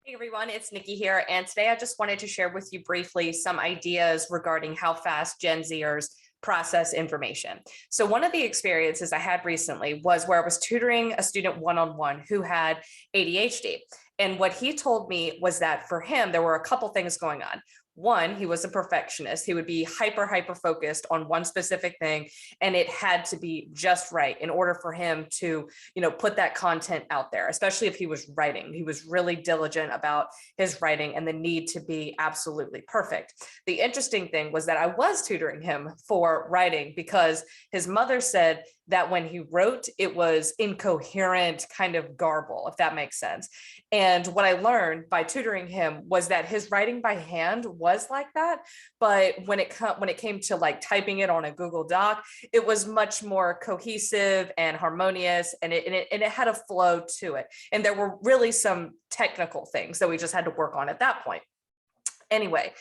Hey everyone, it's Nikki here, and today I just wanted to share with you briefly some ideas regarding how fast Gen Zers process information. So one of the experiences I had recently was where I was tutoring a student one-on-one who had ADHD. And what he told me was that for him, there were a couple things going on. One, he was a perfectionist. He would be hyper focused on one specific thing, and it had to be just right in order for him to, put that content out there, especially if he was writing. He was really diligent about his writing and the need to be absolutely perfect. The interesting thing was that I was tutoring him for writing because his mother said that when he wrote, it was incoherent kind of garble, if that makes sense. And what I learned by tutoring him was that his writing by hand was like that, but when it came to like typing it on a Google Doc, it was much more cohesive and harmonious, and it had a flow to it. And there were really some technical things that we just had to work on at that point. Anyway,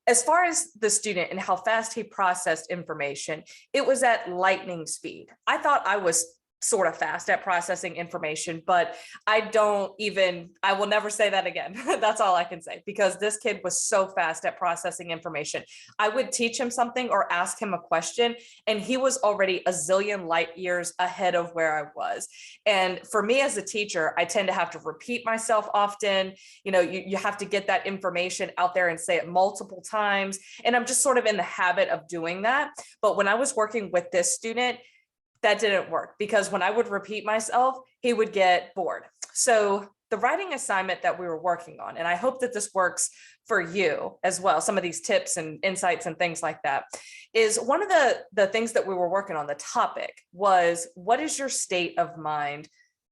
as far as the student and how fast he processed information, it was at lightning speed. I thought I was sort of fast at processing information, but I will never say that again. That's all I can say, because this kid was so fast at processing information. I would teach him something or ask him a question, and he was already a zillion light years ahead of where I was. And for me as a teacher, I tend to have to repeat myself often. You have to get that information out there and say it multiple times. And I'm just sort of in the habit of doing that. But when I was working with this student, that didn't work, because when I would repeat myself, he would get bored. So the writing assignment that we were working on, and I hope that this works for you as well, some of these tips and insights and things like that, is one of the things that we were working on. The topic was, what is your state of mind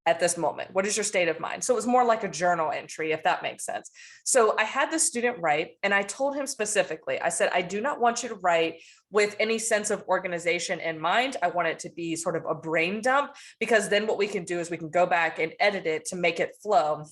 at this moment? What is your state of mind? So it was more like a journal entry, if that makes sense. So I had the student write, and I told him specifically, I said, I do not want you to write with any sense of organization in mind. I want it to be sort of a brain dump, because then what we can do is we can go back and edit it to make it flow.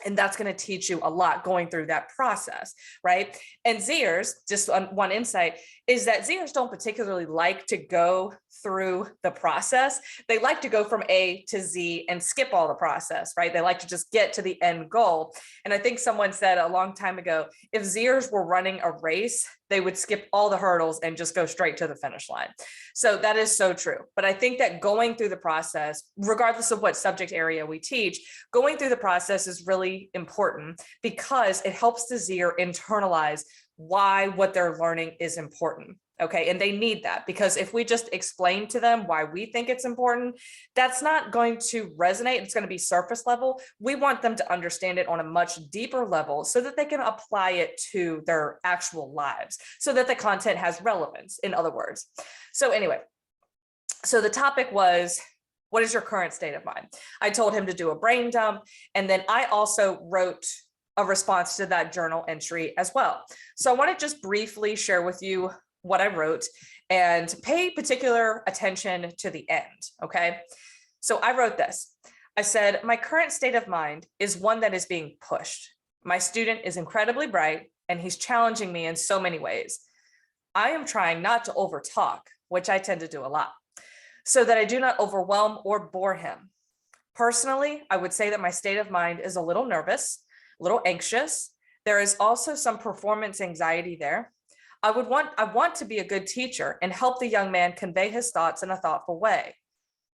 And that's going to teach you a lot going through that process, right? And Zers, just one insight, is that Zers don't particularly like to go through the process. They like to go from A to Z and skip all the process, right? They like to just get to the end goal. And I think someone said a long time ago, if Zers were running a race, they would skip all the hurdles and just go straight to the finish line. So that is so true. But I think that going through the process, regardless of what subject area we teach, going through the process is really important, because it helps the Zer internalize why what they're learning is important. Okay, and they need that, because if we just explain to them why we think it's important, that's not going to resonate. It's going to be surface level. We want them to understand it on a much deeper level so that they can apply it to their actual lives, so that the content has relevance, in other words. So anyway, so the topic was, what is your current state of mind? I told him to do a brain dump, and then I also wrote a response to that journal entry as well. So I want to just briefly share with you what I wrote, and pay particular attention to the end, okay? So I wrote this. I said, my current state of mind is one that is being pushed. My student is incredibly bright, and he's challenging me in so many ways. I am trying not to overtalk, which I tend to do a lot, so that I do not overwhelm or bore him. Personally, I would say that my state of mind is a little nervous, a little anxious. There is also some performance anxiety there. I want to be a good teacher and help the young man convey his thoughts in a thoughtful way.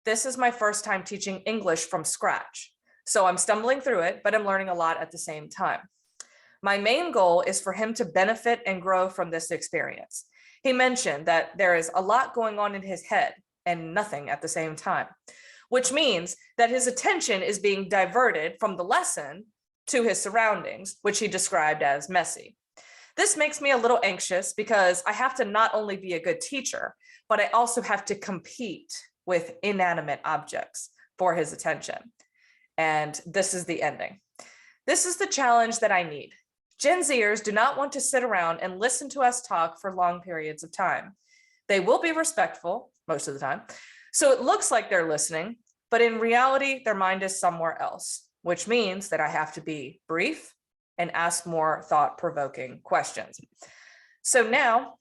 This is my first time teaching English from scratch, so I'm stumbling through it, but I'm learning a lot at the same time. My main goal is for him to benefit and grow from this experience. He mentioned that there is a lot going on in his head and nothing at the same time, which means that his attention is being diverted from the lesson to his surroundings, which he described as messy. This makes me a little anxious, because I have to not only be a good teacher, but I also have to compete with inanimate objects for his attention. And this is the ending. This is the challenge that I need. Gen Zers do not want to sit around and listen to us talk for long periods of time. They will be respectful most of the time, so it looks like they're listening, but in reality, their mind is somewhere else, which means that I have to be brief and ask more thought-provoking questions. So now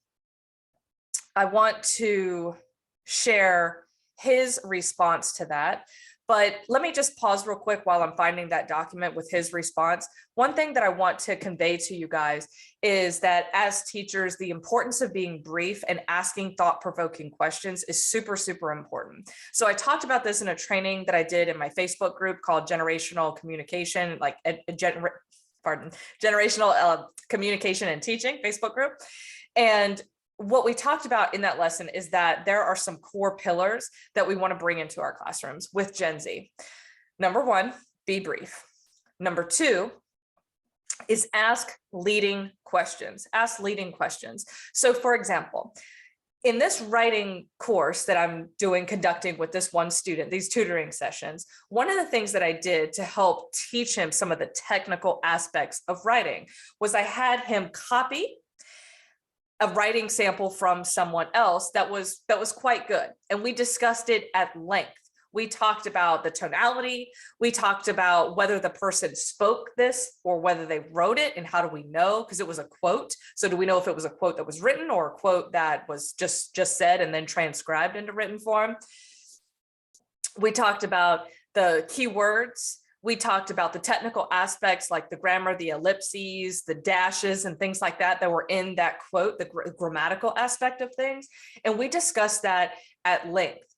I want to share his response to that, But let me just pause real quick while I'm finding that document with his response. One thing that I want to convey to you guys is that as teachers, the importance of being brief and asking thought-provoking questions is super, super important. So I talked about this in a training that I did in my Facebook group called Generational Communication, like Generational Communication and Teaching Facebook group. And what we talked about in that lesson is that there are some core pillars that we want to bring into our classrooms with Gen Z. Number one, be brief. Number two is ask leading questions. Ask leading questions. So for example, in this writing course that I'm conducting with this one student, these tutoring sessions, one of the things that I did to help teach him some of the technical aspects of writing was I had him copy a writing sample from someone else that was quite good. And we discussed it at length. We talked about the tonality. We talked about whether the person spoke this or whether they wrote it, and how do we know? Because it was a quote. So do we know if it was a quote that was written or a quote that was just said and then transcribed into written form? We talked about the keywords. We talked about the technical aspects like the grammar, the ellipses, the dashes, and things like that that were in that quote, the grammatical aspect of things. And we discussed that at length.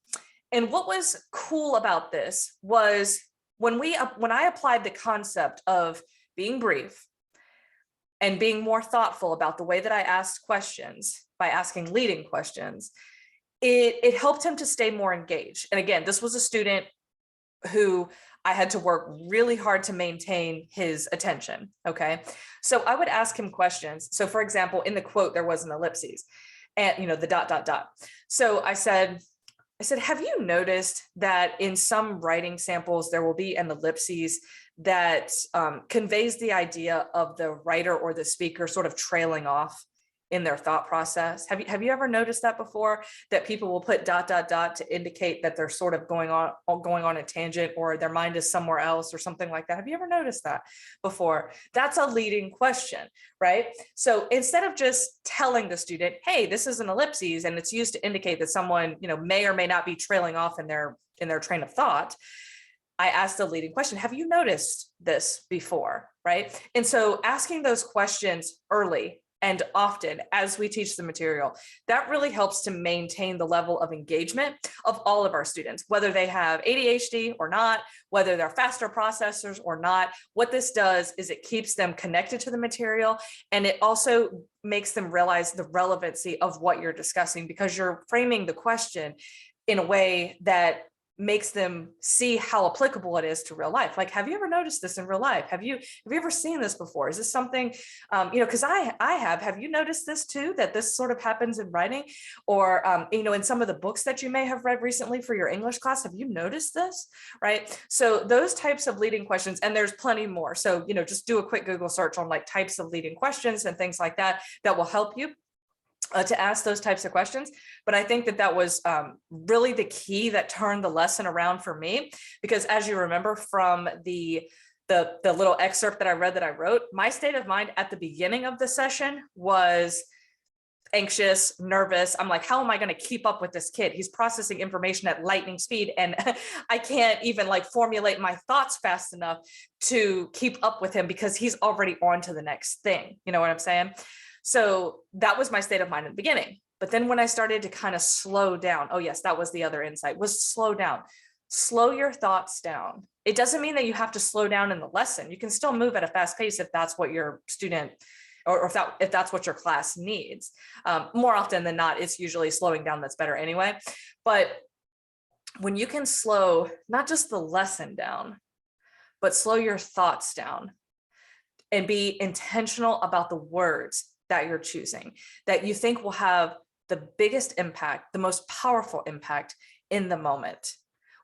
And what was cool about this was when I applied the concept of being brief and being more thoughtful about the way that I asked questions by asking leading questions, it helped him to stay more engaged. And again, this was a student who I had to work really hard to maintain his attention. Okay. So I would ask him questions. So for example, in the quote, there was an ellipses and the ... So I said, have you noticed that in some writing samples, there will be an ellipses that conveys the idea of the writer or the speaker sort of trailing off in their thought process? Have you ever noticed that before, that people will put ... to indicate that they're sort of going on a tangent, or their mind is somewhere else or something like that? Have you ever noticed that before? That's a leading question, right? So instead of just telling the student, hey, this is an ellipses and it's used to indicate that someone, may or may not be trailing off in their train of thought, I asked the leading question, have you noticed this before, right? And so asking those questions early and often as we teach the material, that really helps to maintain the level of engagement of all of our students, whether they have ADHD or not, whether they're faster processors or not. What this does is it keeps them connected to the material, and it also makes them realize the relevancy of what you're discussing, because you're framing the question in a way that makes them see how applicable it is to real life. Like, have you ever noticed this in real life? Have you ever seen this before? Is this something, because I have you noticed this too, that this sort of happens in writing, or, in some of the books that you may have read recently for your English class, have you noticed this, right? So those types of leading questions, and there's plenty more. So, just do a quick Google search on like types of leading questions and things like that, that will help you to ask those types of questions. But I think that was really the key that turned the lesson around for me, because as you remember from the little excerpt that I read that I wrote, my state of mind at the beginning of the session was anxious, nervous. I'm like, how am I going to keep up with this kid? He's processing information at lightning speed, and I can't even like formulate my thoughts fast enough to keep up with him because he's already on to the next thing. You know what I'm saying? So that was my state of mind at the beginning. But then when I started to kind of slow down, oh yes, that was the other insight, was slow down. Slow your thoughts down. It doesn't mean that you have to slow down in the lesson. You can still move at a fast pace if that's what your student, or if that's what your class needs. More often than not, it's usually slowing down that's better anyway. But when you can slow not just the lesson down, but slow your thoughts down and be intentional about the words that you're choosing, that you think will have the biggest impact, the most powerful impact in the moment.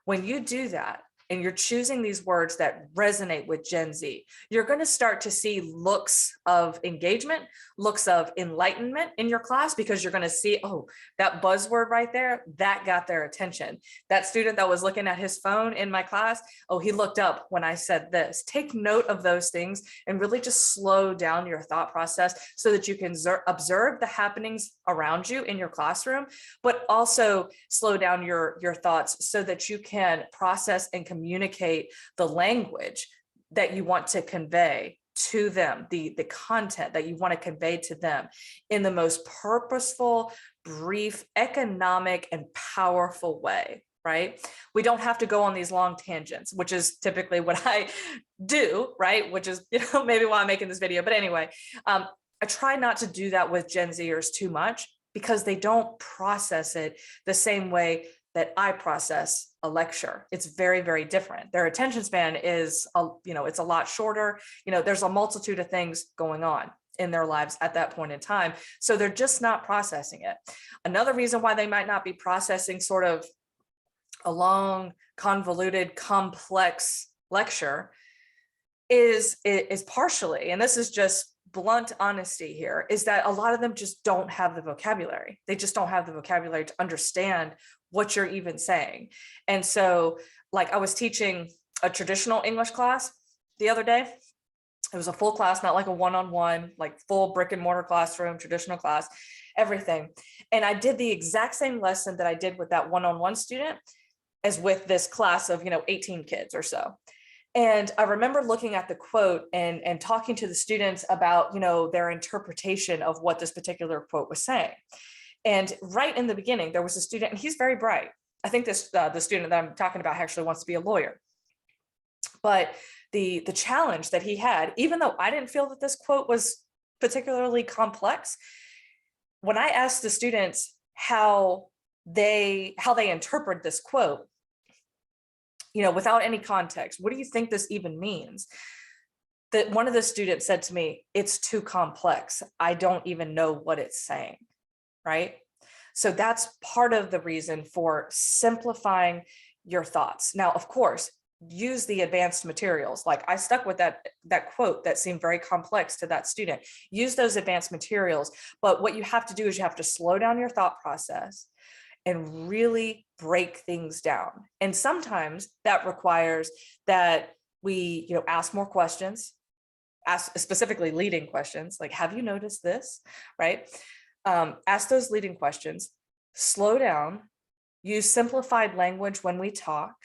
When you do that, and you're choosing these words that resonate with Gen Z, you're going to start to see looks of engagement, looks of enlightenment in your class, because you're going to see, oh, that buzzword right there, that got their attention. That student that was looking at his phone in my class, oh, he looked up when I said this. Take note of those things and really just slow down your thought process so that you can observe the happenings around you in your classroom, but also slow down your thoughts so that you can process and communicate the language that you want to convey to them, the content that you want to convey to them in the most purposeful, brief, economic, and powerful way, right? We don't have to go on these long tangents, which is typically what I do, right? Which is, maybe why I'm making this video. But anyway, I try not to do that with Gen Zers too much, because they don't process it the same way that I process a lecture. It's very, very different. Their attention span is, it's a lot shorter. There's a multitude of things going on in their lives at that point in time. So they're just not processing it. Another reason why they might not be processing sort of a long, convoluted, complex lecture is partially, and this is just blunt honesty here, is that a lot of them just don't have the vocabulary. They just don't have the vocabulary to understand what you're even saying. And so, like, I was teaching a traditional English class the other day. It was a full class, not like a one-on-one, like full brick and mortar classroom, traditional class, everything. And I did the exact same lesson that I did with that one-on-one student as with this class of, 18 kids or so. And I remember looking at the quote and talking to the students about, their interpretation of what this particular quote was saying. And right in the beginning, there was a student, and he's very bright. I think this the student that I'm talking about actually wants to be a lawyer. But the challenge that he had, even though I didn't feel that this quote was particularly complex, when I asked the students how they interpret this quote, without any context, what do you think this even means? That one of the students said to me, "It's too complex. I don't even know what it's saying." Right? So that's part of the reason for simplifying your thoughts. Now, of course, use the advanced materials. Like, I stuck with that quote that seemed very complex to that student. Use those advanced materials. But what you have to do is you have to slow down your thought process and really break things down. And sometimes that requires that we, ask more questions, ask specifically leading questions, like, have you noticed this, right? Ask those leading questions, slow down, use simplified language when we talk.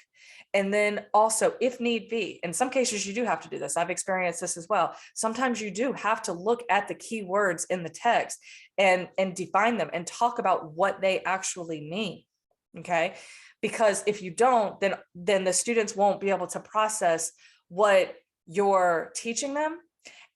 And then also, if need be, in some cases, you do have to do this. I've experienced this as well. Sometimes you do have to look at the key words in the text and define them and talk about what they actually mean, okay? Because if you don't, then the students won't be able to process what you're teaching them.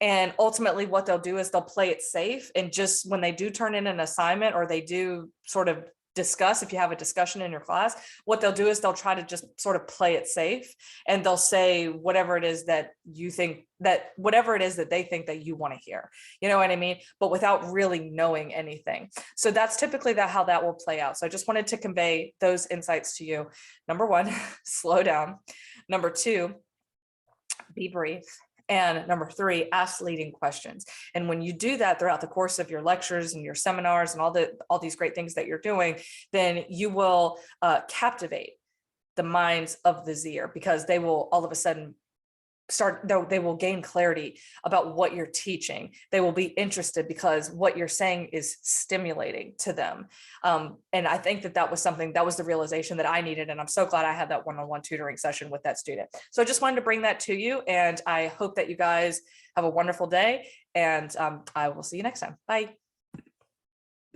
And ultimately what they'll do is they'll play it safe. And just when they do turn in an assignment, or they do sort of discuss, if you have a discussion in your class, what they'll do is they'll try to just sort of play it safe, and they'll say whatever it is that you think, that whatever it is that they think that you want to hear, you know what I mean? But without really knowing anything. So that's typically how that will play out. So I just wanted to convey those insights to you. Number one, slow down. Number two, be brief. And number three, ask leading questions. And when you do that throughout the course of your lectures and your seminars and all these great things that you're doing, then you will captivate the minds of the Zer, because they will all of a sudden they will gain clarity about what you're teaching. They will be interested because what you're saying is stimulating to them. And I think that was the realization that I needed. And I'm so glad I had that one-on-one tutoring session with that student. So I just wanted to bring that to you. And I hope that you guys have a wonderful day. And I will see you next time. Bye.